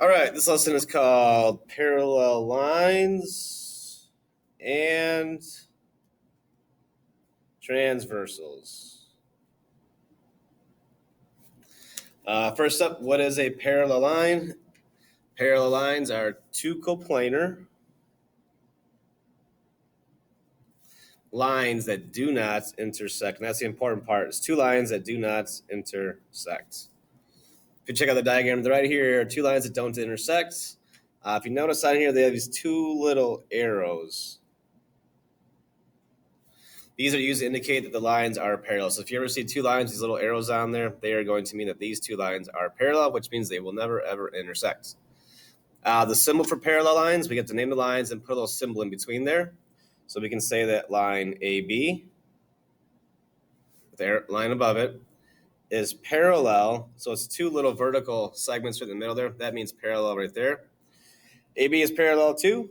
All right, this lesson is called Parallel Lines and Transversals. First up, what is a parallel line? Parallel lines are two coplanar lines that do not intersect. And that's the important part. It's two lines that do not intersect. If you check out the diagram to the right here are two lines that don't intersect. If you notice on here, they have these two little arrows. These are used to indicate that the lines are parallel. So if you ever see two lines, these little arrows on there, they are going to mean that these two lines are parallel, which means they will never, ever intersect. The symbol for parallel lines, we get to name the lines and put a little symbol in between there. So we can say that line AB, the line above it, is parallel. So it's two little vertical segments right in the middle there. That means parallel right there. AB is parallel to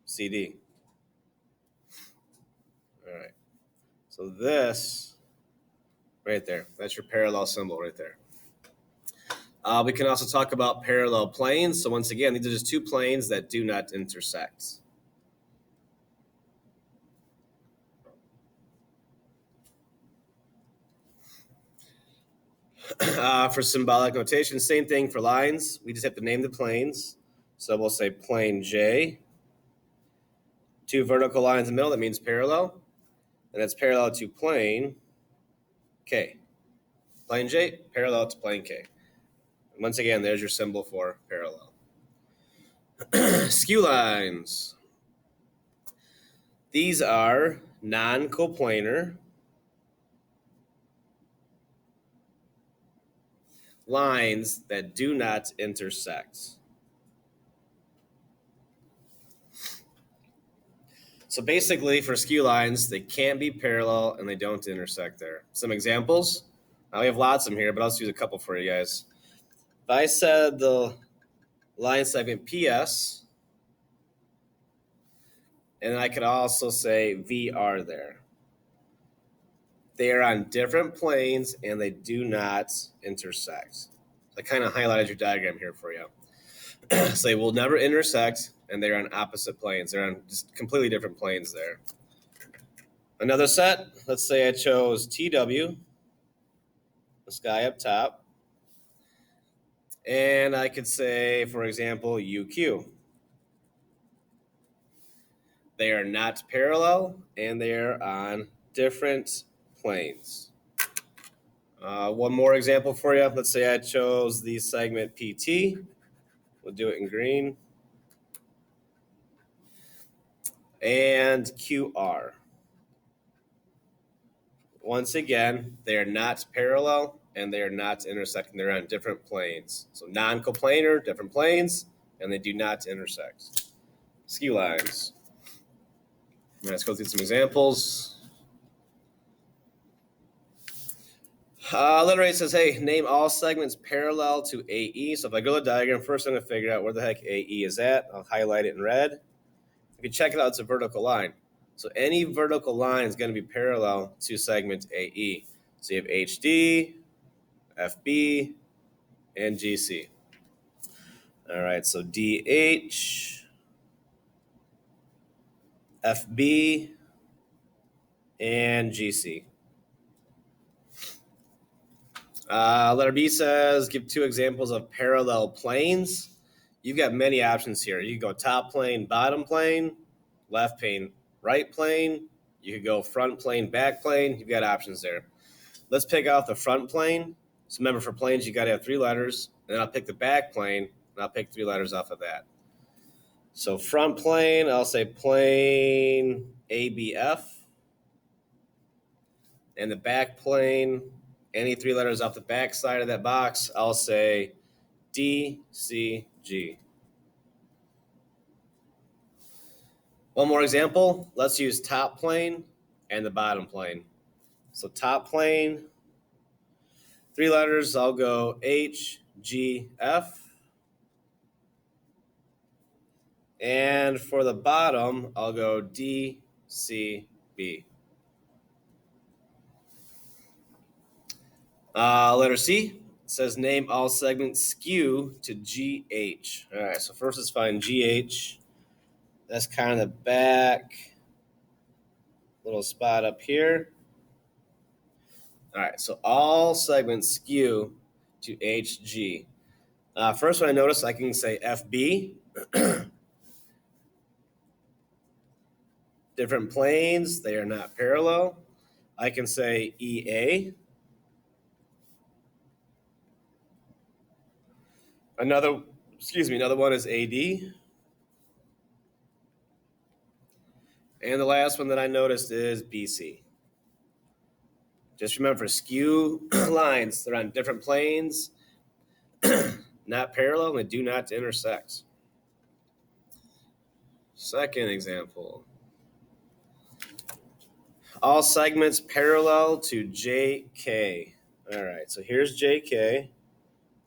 CD. All right. So this right there, that's your parallel symbol right there. We can also talk about parallel planes. So once again, these are just two planes that do not intersect. For symbolic notation, same thing for lines. We just have to name the planes. So we'll say plane J. Two vertical lines in the middle, that means parallel. And that's parallel to plane K. Plane J, parallel to plane K. And once again, there's your symbol for parallel. Skew lines. These are non-coplanar lines that do not intersect. So basically, for skew lines, they can't be parallel and they don't intersect there. Some examples. We have lots of them here, but I'll just use a couple for you guys. If I said the line segment PS, and I could also say VR there. They are on different planes and they do not intersect. I kind of highlighted your diagram here for you. So they will never intersect and they're on opposite planes. They're on just completely different planes there. Another set, let's say I chose TW, this guy up top, and I could say, for example, UQ. They are not parallel and they are on different planes. One more example for you. Let's say I chose the segment PT. We'll do it in green. And QR. Once again, they are not parallel and they are not intersecting. They're on different planes. So non-coplanar, different planes, and they do not intersect. Skew lines. Let's go through some examples. Letter A says, hey, name all segments parallel to AE. So if I go to the diagram, first I'm going to figure out where the heck AE is at. I'll highlight it in red. If you check it out, it's a vertical line. So any vertical line is going to be parallel to segment AE. So you have HD, FB, and GC. All right, so DH, FB, and GC. Letter B says, give two examples of parallel planes. You've got many options here. You can go top plane, bottom plane, left plane, right plane. You could go front plane, back plane. You've got options there. Let's pick out the front plane. So remember, for planes, you got to have three letters. And then I'll pick the back plane, and I'll pick three letters off of that. So front plane, I'll say plane ABF. And the back plane, any three letters off the back side of that box, I'll say DCG. One more example. Let's use top plane and the bottom plane. So top plane, three letters, I'll go HGF. And for the bottom, I'll go DCB. Letter C, says name all segments skew to GH. All right, so first let's find GH. That's kind of the back little spot up here. All right, so all segments skew to HG. First one I notice, I can say FB. Different planes, they are not parallel. I can say EA. Another one is AD. And the last one that I noticed is BC. Just remember, for skew lines, they're on different planes, not parallel, and they do not intersect. Second example. All segments parallel to JK. All right, so here's JK,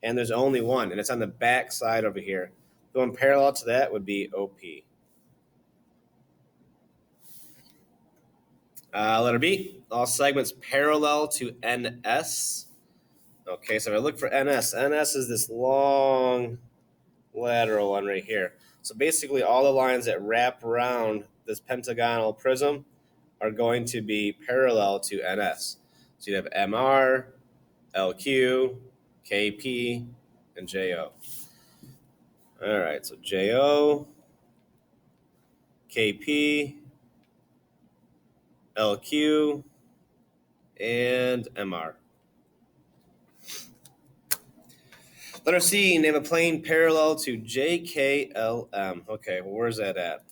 and there's only one, and it's on the back side over here. Going parallel to that would be OP. Letter B, all segments parallel to NS. Okay, so if I look for NS, NS is this long lateral one right here. So basically all the lines that wrap around this pentagonal prism are going to be parallel to NS. So you have MR, LQ, KP, and JO. All right, so JO, KP, LQ, and MR. Letter C, name a plane parallel to JKLM. Okay, well, where's that at?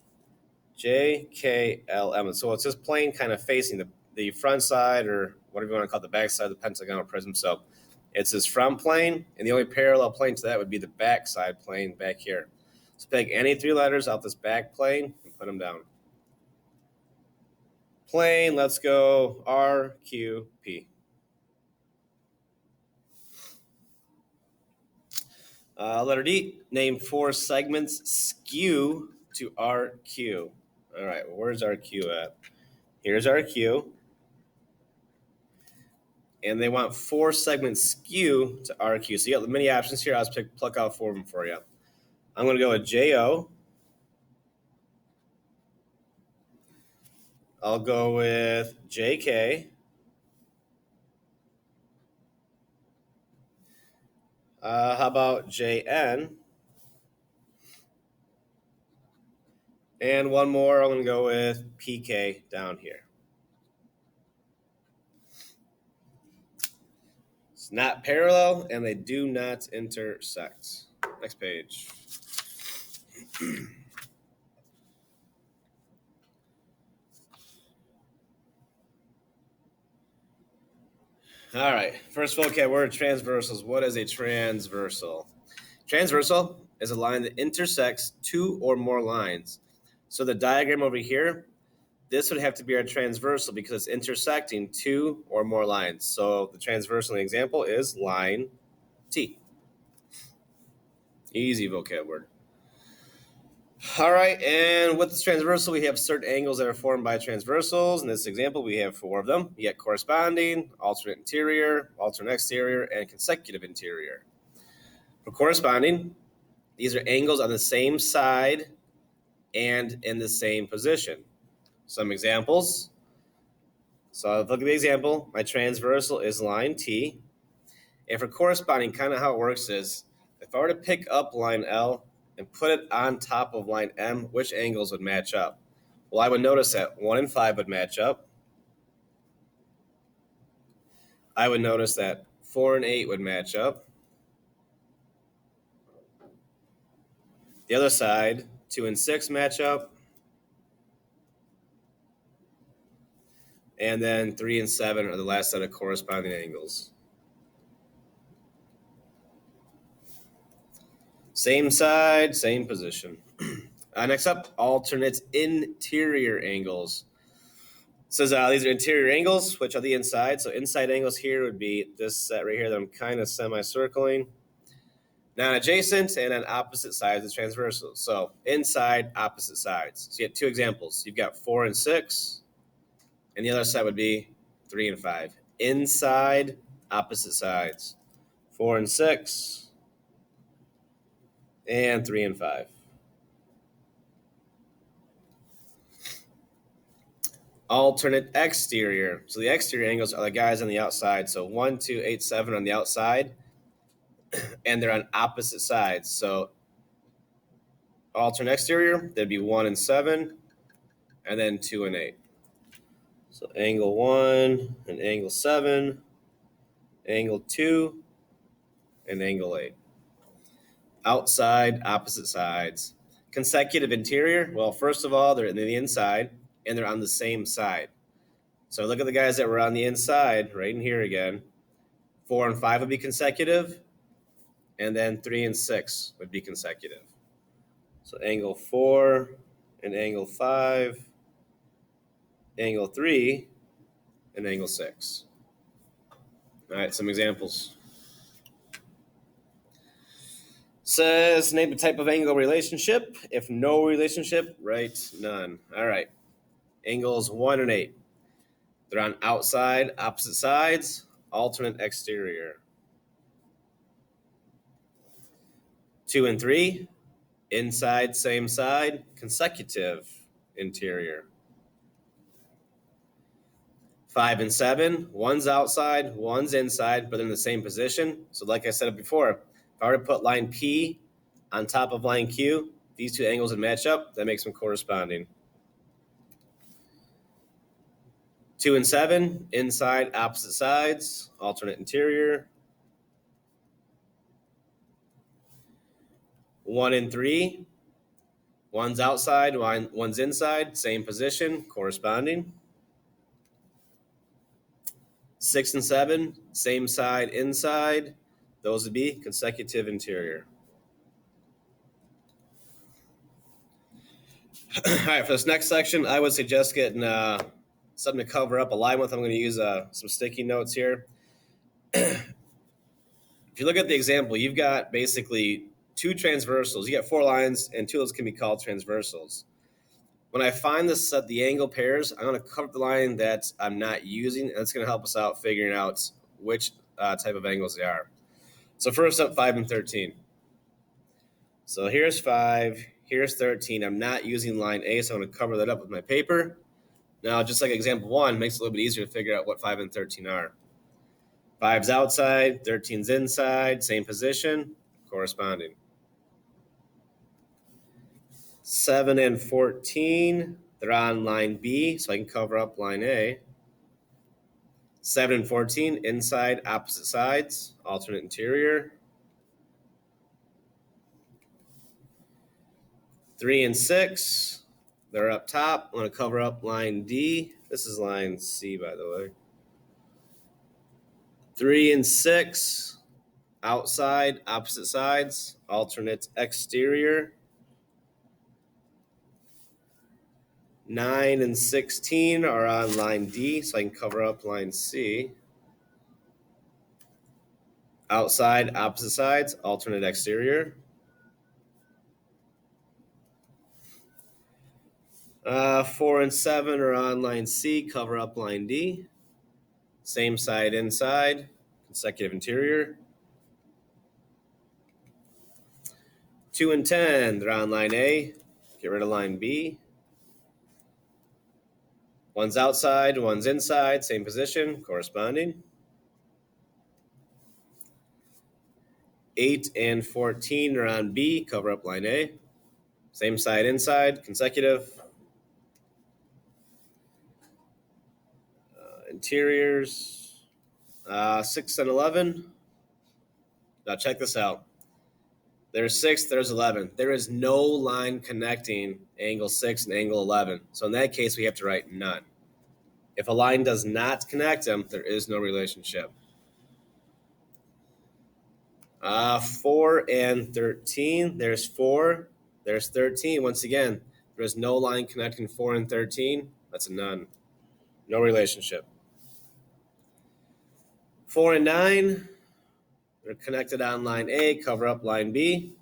JKLM. So it's this plane kind of facing the front side, or whatever you want to call it, the back side of the pentagonal prism. So it's this front plane, and the only parallel plane to that would be the back side plane back here. So pick any three letters out this back plane and put them down. Plane, let's go RQP. Letter D, name four segments skew to RQ. All right, well, where's RQ at? Here's RQ. And they want four segments skew to RQ. So you got many options here. I'll just pluck out four of them for you. I'm going to go with JO. I'll go with JK. How about JN? And one more, I'm going to go with PK down here. It's not parallel, and they do not intersect. Next page. All right, first vocab word, transversals. What is a transversal? Transversal is a line that intersects two or more lines. So the diagram over here, this would have to be our transversal because it's intersecting two or more lines. So the transversal in the example is line T. Easy vocab word. All right, and with this transversal, we have certain angles that are formed by transversals. In this example, we have four of them. You get corresponding, alternate interior, alternate exterior, and consecutive interior. For corresponding, these are angles on the same side and in the same position. Some examples. So look at the example. My transversal is line T. And for corresponding, kind of how it works is, if I were to pick up line L and put it on top of line M, which angles would match up? Well, I would notice that 1 and 5 would match up. I would notice that 4 and 8 would match up. The other side, 2 and 6 match up. And then 3 and 7 are the last set of corresponding angles. Same side, same position. Next up, alternate interior angles. It says these are interior angles, which are the inside. So inside angles here would be this set right here that I'm kind of semi-circling. Non-adjacent and on opposite sides of transversal. So inside, opposite sides. So you have two examples. You've got 4 and 6, and the other side would be 3 and 5. Inside, opposite sides. 4 and 6, and 3 and 5. Alternate exterior. So the exterior angles are the guys on the outside. So 1, 2, 8, 7 on the outside, and they're on opposite sides. So alternate exterior, there'd be 1 and 7, and then 2 and 8. So angle 1 and angle 7, angle 2, and angle 8. Outside, opposite sides. Consecutive interior, well, first of all, they're in the inside, and they're on the same side. So look at the guys that were on the inside, right in here again. 4 and 5 would be consecutive, and then 3 and 6 would be consecutive. So angle 4 and angle 5, angle 3, and angle 6. All right, some examples. Says name the type of angle relationship. If no relationship, write none. All right. Angles 1 and 8. They're on outside, opposite sides, alternate exterior. 2 and 3, inside, same side, consecutive interior. 5 and 7, one's outside, one's inside, but in the same position. So like I said before, if I were to put line P on top of line Q, these two angles would match up. That makes them corresponding. 2 and 7, inside, opposite sides, alternate interior. 1 and 3, one's outside, one's inside, same position, corresponding. 6 and 7, same side, inside. Those would be consecutive interior. All right, for this next section, I would suggest getting something to cover up a line with. I'm going to use some sticky notes here. If you look at the example, you've got basically 2 transversals. You got 4 lines, and 2 of those can be called transversals. When I find the angle pairs, I'm going to cover the line that I'm not using, and it's going to help us out figuring out which type of angles they are. So first up, 5 and 13. So here's 5, here's 13. I'm not using line A, so I'm going to cover that up with my paper. Now, just like example 1, makes it a little bit easier to figure out what 5 and 13 are. 5's outside, 13's inside, same position, corresponding. 7 and 14, they're on line B, so I can cover up line A. 7 and 14, inside, opposite sides, alternate interior. 3 and 6, they're up top. I'm going to cover up line D. This is line C, by the way. 3 and 6, outside, opposite sides, alternate exterior. 9 and 16 are on line D, so I can cover up line C. Outside, opposite sides, alternate exterior. 4 and 7 are on line C, cover up line D. Same side inside, consecutive interior. 2 and 10, they're on line A, get rid of line B. One's outside, one's inside, same position, corresponding. 8 and 14 are on B, cover up line A. Same side inside, consecutive. Interiors, 6 and 11. Now check this out. There's 6, there's 11. There is no line connecting angle 6 and angle 11. So in that case, we have to write none. If a line does not connect them, there is no relationship. 4 and 13. There's 4. There's 13. Once again, there is no line connecting 4 and 13. That's a none. No relationship. 4 and 9. They're connected on line A, cover up line B.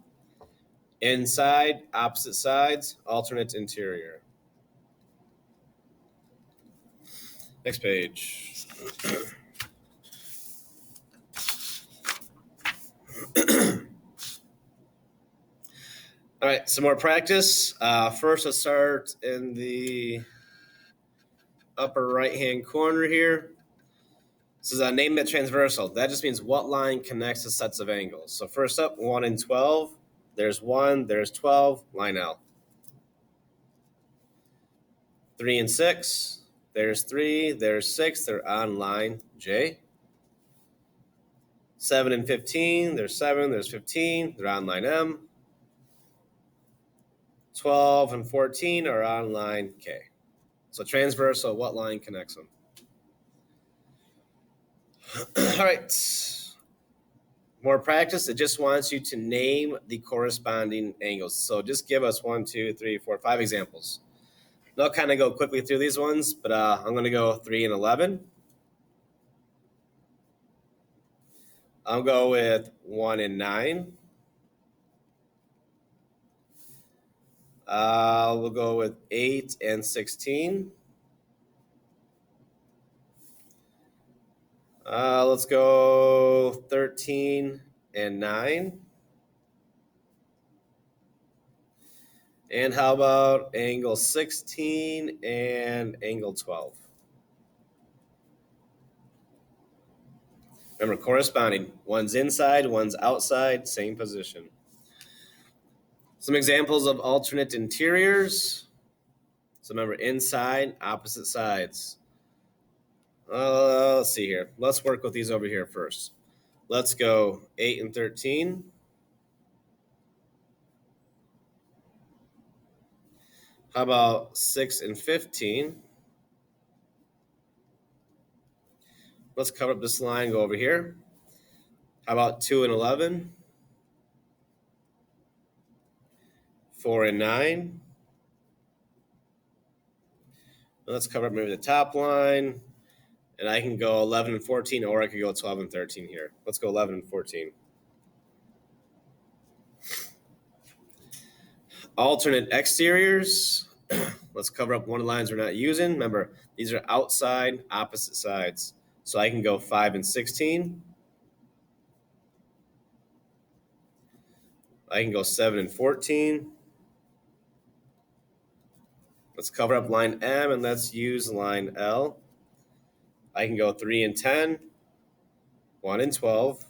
Inside, opposite sides, alternate interior. Next page. All right, some more practice. First, let's start in the upper right-hand corner here. This is a name that transversal. That just means what line connects the sets of angles. So first up, 1 and 12. There's 1, there's 12, line L. 3 and 6. There's 3, there's 6. They're on line J. 7 and 15. There's 7, there's 15. They're on line M. 12 and 14 are on line K. So transversal, what line connects them? All right. More practice. It just wants you to name the corresponding angles. So just give us 1, 2, 3, 4, 5 examples. And I'll kind of go quickly through these ones, but I'm going to go 3 and 11. I'll go with 1 and 9. We'll go with 8 and 16. Let's go 13 and 9. And how about angle 16 and angle 12? Remember, corresponding. One's inside, one's outside, same position. Some examples of alternate interiors. So remember, inside, opposite sides. Let's see here. Let's work with these over here first. Let's go 8 and 13. How about 6 and 15? Let's cover up this line, go over here. How about 2 and 11? 4 and 9? Let's cover up maybe the top line. And I can go 11 and 14, or I could go 12 and 13 here. Let's go 11 and 14. Alternate exteriors. Let's cover up one of the lines we're not using. Remember, these are outside, opposite sides. So I can go 5 and 16. I can go 7 and 14. Let's cover up line M and let's use line L. I can go 3 and 10, 1 and 12.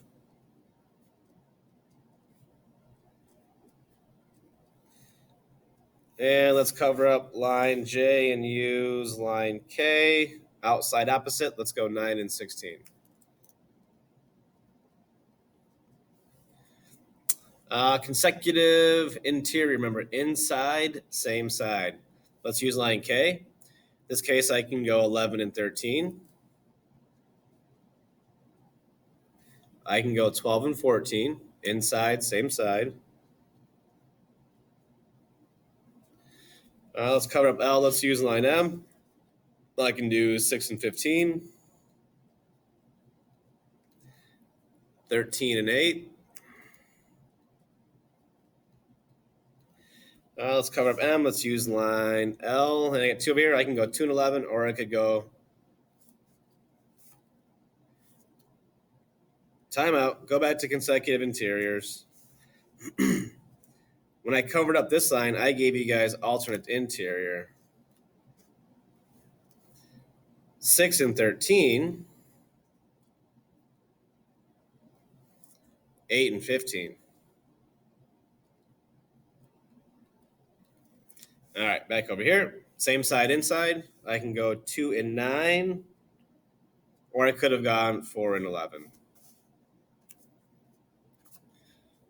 And let's cover up line J and use line K. Outside opposite, let's go 9 and 16. Consecutive interior, remember, inside, same side. Let's use line K. In this case, I can go 11 and 13. I can go 12 and 14. Inside, same side. Let's cover up L. Let's use line M. I can do 6 and 15. 13 and 8. Let's cover up M. Let's use line L. And I get 2 over here. I can go 2 and 11, or I could go timeout. Go back to consecutive interiors. When I covered up this line, I gave you guys alternate interior. 6 and 13. 8 and 15. All right, back over here. Same side inside. I can go 2 and 9, or I could have gone 4 and 11.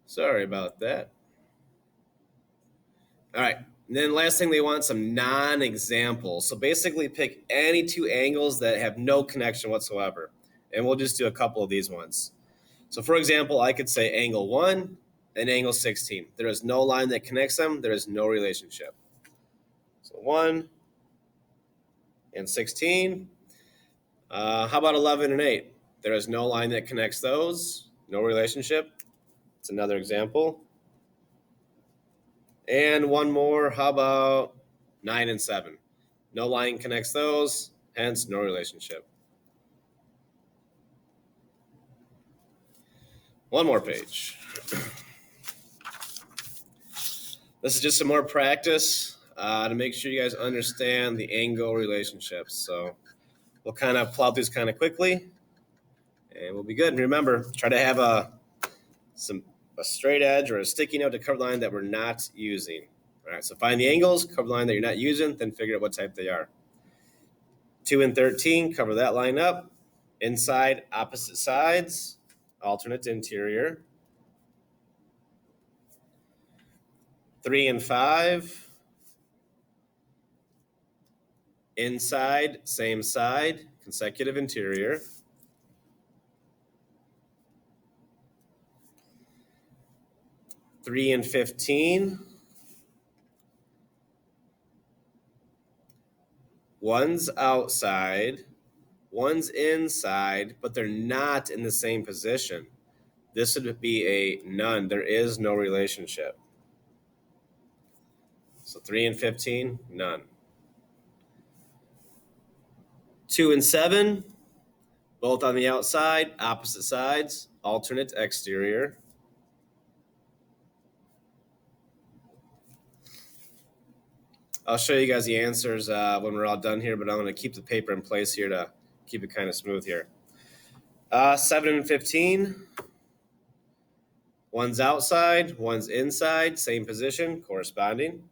Sorry about that. All right, and then last thing, they want some non-examples. So basically pick any 2 angles that have no connection whatsoever. And we'll just do a couple of these ones. So for example, I could say angle 1 and angle 16. There is no line that connects them. There is no relationship. So 1 and 16. How about 11 and 8? There is no line that connects those. No relationship. It's another example. And one more. How about 9 and 7? No line connects those. Hence, no relationship. One more page. This is just some more practice to make sure you guys understand the angle relationships. So we'll kind of plow these kind of quickly, and we'll be good. And remember, try to have a straight edge or a sticky note to cover the line that we're not using. All right, so find the angles, cover the line that you're not using, then figure out what type they are. 2 and 13, cover that line up. Inside, opposite sides, alternate interior. 3 and 5, inside, same side, consecutive interior. 3 and 15, one's outside, one's inside, but they're not in the same position. This would be a none. There is no relationship. So 3 and 15, none. 2 and 7, both on the outside, opposite sides, alternate exterior. 'll show you guys the answers when we're all done here, but I'm going to keep the paper in place here to keep it kind of smooth here. 7 and 15, one's outside, one's inside, same position, corresponding.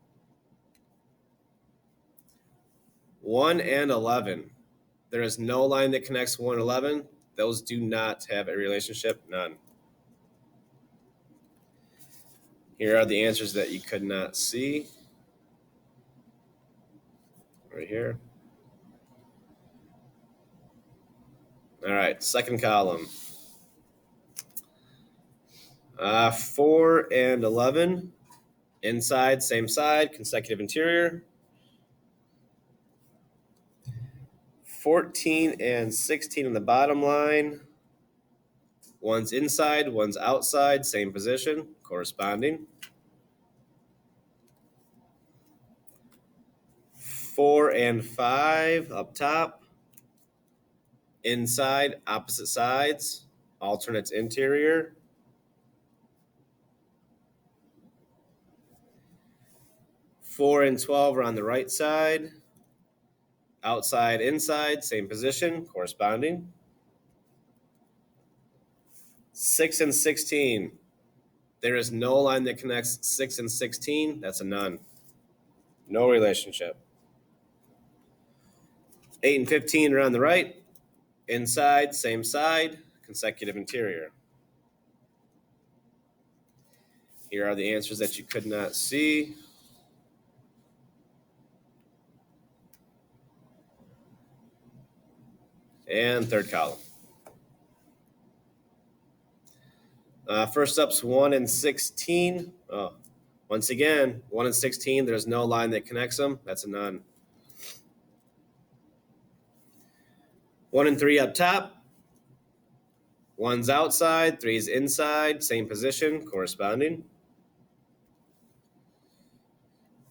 1 and 11, there is no line that connects 1 and 11. Those do not have a relationship, none. Here are the answers that you could not see. Right here. All right, second column. 4 and 11, inside, same side, consecutive interior. 14 and 16 on the bottom line. One's inside, one's outside, same position, corresponding. 4 and 5 up top. Inside, opposite sides, alternate interior. 4 and 12 are on the right side. Outside, inside, same position, corresponding. 6 and 16. There is no line that connects 6 and 16. That's a none. No relationship. 8 and 15 are on the right. Inside, same side, consecutive interior. Here are the answers that you could not see. And third column. First up's 1 and 16. Oh, once again, 1 and 16, there's no line that connects them. That's a none. 1 and 3 up top. 1's outside, 3's inside, same position, corresponding.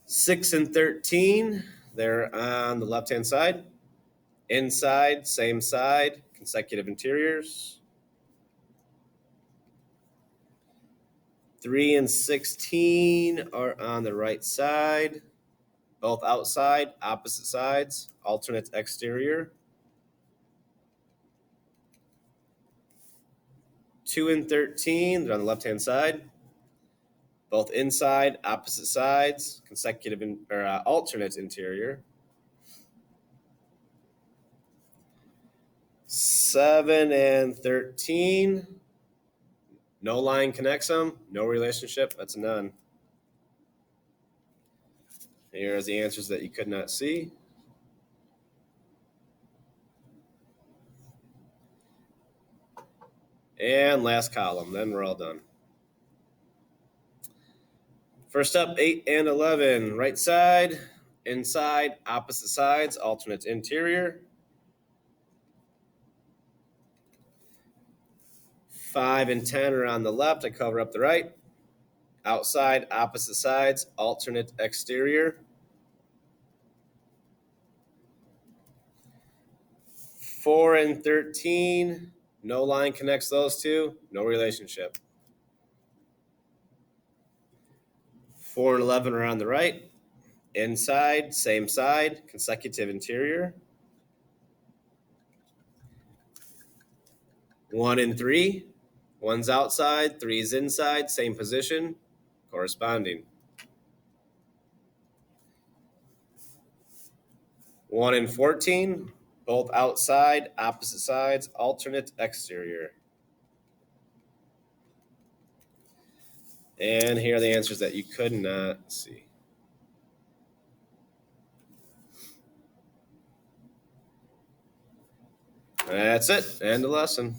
6 and 13, they're on the left-hand side. Inside, same side, consecutive interiors. 3 and 16 are on the right side. Both outside, opposite sides, alternate exterior. 2 and 13, they're on the left-hand side. Both inside, opposite sides, consecutive alternate interior. 7 and 13, no line connects them, no relationship, that's a none. Here's the answers that you could not see. And last column, then we're all done. First up, 8 and 11, right side, inside, opposite sides, alternate interior. 5 and 10 are on the left, I cover up the right. Outside, opposite sides, alternate exterior. 4 and 13, no line connects those two, no relationship. 4 and 11 are on the right. Inside, same side, consecutive interior. 1 and 3. 1's outside, 3's inside, same position, corresponding. 1 and 14, both outside, opposite sides, alternate exterior. And here are the answers that you could not see. That's it. End of lesson.